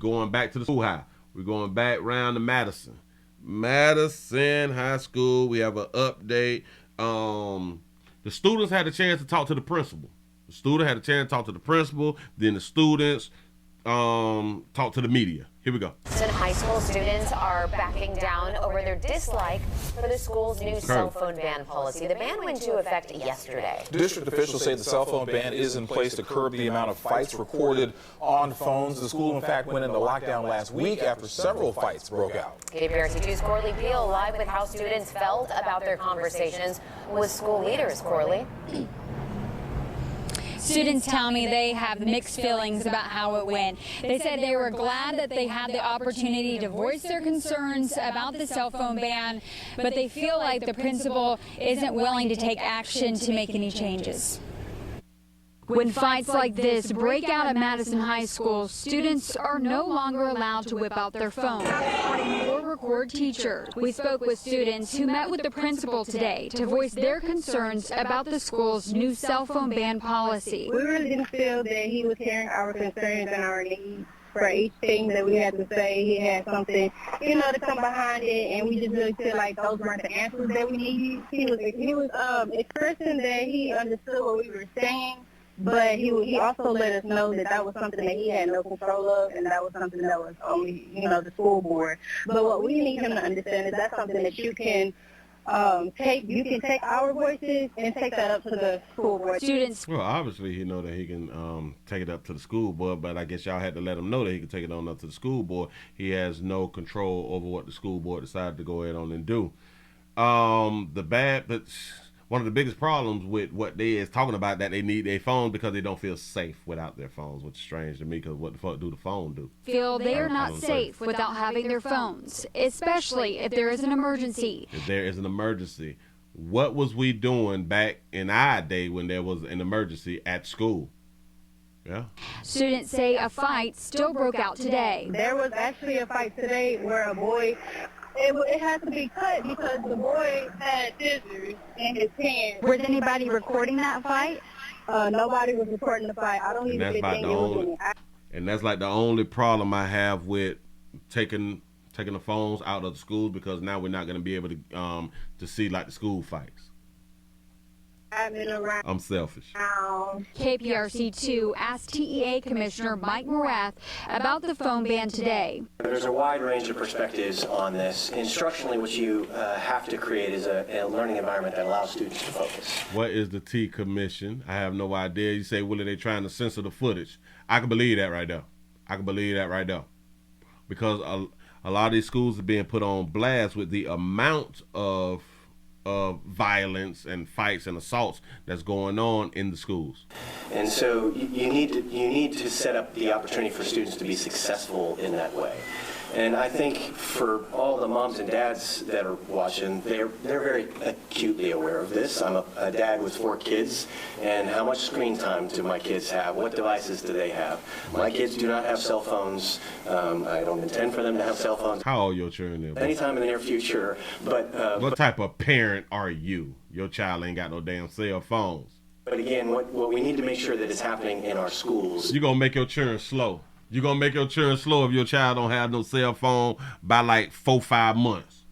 going back to the schoolhouse. We're going back round to Madison. Madison High School. We have an update. The students had a chance to talk to the principal. The student had a chance to talk to the principal. Then the students talk to the media. Here we go. High school students are backing down over their dislike for the school's new cell phone ban policy. The ban went into effect yesterday. District officials say the cell phone ban is in place to curb the amount of fights recorded on phones. The school, in fact, went into lockdown last week after several fights broke out. KPRC 2's Corley Peel live with how students felt about their conversations with school leaders. Corley. Students tell me they have mixed feelings about how it went. They said they were glad that they had the opportunity to voice their concerns about the cell phone ban, but they feel like the principal isn't willing to take action to make any changes. When fights like this break out at Madison High School, students are no longer allowed to whip out their phones or record teachers. We spoke with students who met with the principal today to voice their concerns about the school's new cell phone ban policy. We really didn't feel that he was hearing our concerns and our needs. For each thing that we had to say, he had something, to come behind it, and we just really feel like those weren't the answers that we needed. He was expressing that he understood what we were saying, but he also let us know that that was something that he had no control of, and that was something that was only, the school board. But what we need him to understand is that's something that you can take our voices and take that up to the school board. Students. Well, obviously he know that he can take it up to the school board, but I guess y'all had to let him know that he can take it on up to the school board. He has no control over what the school board decided to go ahead on and do. One of the biggest problems with what they is talking about, that they need their phones because they don't feel safe without their phones, which is strange to me, because what the fuck do the phone do? Feel they are not safe without having their phones, especially if there is an emergency. If there is an emergency. What was we doing back in our day when there was an emergency at school? Yeah. Students say a fight still broke out today. There was actually a fight today where a boy, it had to be cut because the boy had scissors in his hand. Was anybody recording that fight? Nobody was recording the fight. I don't even think it was. And that's like the only problem I have with taking the phones out of the schools, because now we're not going to be able to see like the school fights. I'm selfish. KPRC2 asked TEA Commissioner Mike Morath about the phone ban today. There's a wide range of perspectives on this. Instructionally, what you have to create is a learning environment that allows students to focus. What is the T Commission? I have no idea. You say, Willie, they're trying to censor the footage. I can believe that right there. Because a lot of these schools are being put on blast with the amount of violence and fights and assaults that's going on in the schools. And so you need to set up the opportunity for students to be successful in that way. And I think for all the moms and dads that are watching, they're very acutely aware of this. I'm a dad with 4 kids, and how much screen time do my kids have? What devices do they have? My kids do not have cell phones. I don't intend for them to have cell phones. How old are your children? Anytime in the near future. But what type of parent are you? Your child ain't got no damn cell phones. But again, what we need to make sure that is happening in our schools. You're going to make your children slow. You're going to make your children slow if your child don't have no cell phone by like 4-5 months.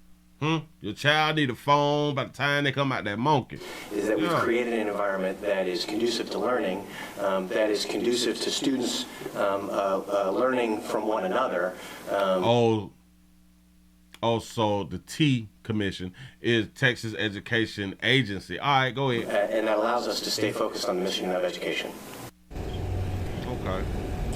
Your child need a phone by the time they come out that monkey. Is that we've created an environment that is conducive to learning, that is conducive to students learning from one another. Also, the T Commission is Texas Education Agency. All right, go ahead. And that allows us to stay focused on the mission of education. Okay.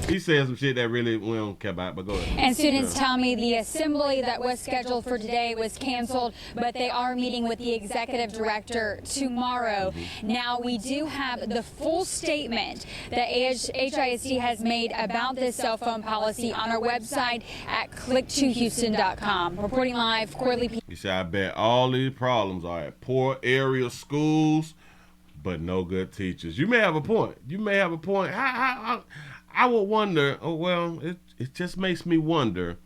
He said some shit that really we don't care about, but go ahead. And students tell me the assembly that was scheduled for today was canceled, but they are meeting with the executive director tomorrow. Now, we do have the full statement that HISD has made about this cell phone policy on our website at click2houston.com. Reporting live, Corley P. You see, I bet all these problems are at poor area schools, but no good teachers. You may have a point. I would wonder, it just makes me wonder,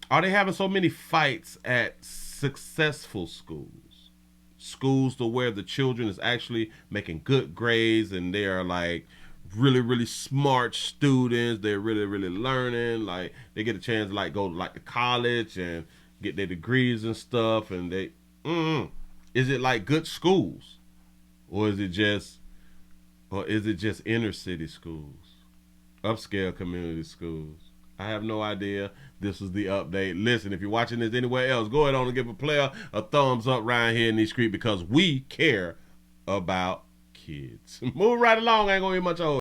are they having so many fights at successful schools? Schools to where the children is actually making good grades and they are like really, really smart students. They're really, really learning. Like, they get a chance to, like, go like to college and get their degrees and stuff. And they, is it like good schools, or is it just inner city schools, upscale community schools? I have no idea. This was the update. Listen, if you're watching this anywhere else, go ahead on and give a player a thumbs up right here in these streets, because we care about kids. Move right along. I ain't gonna hear much of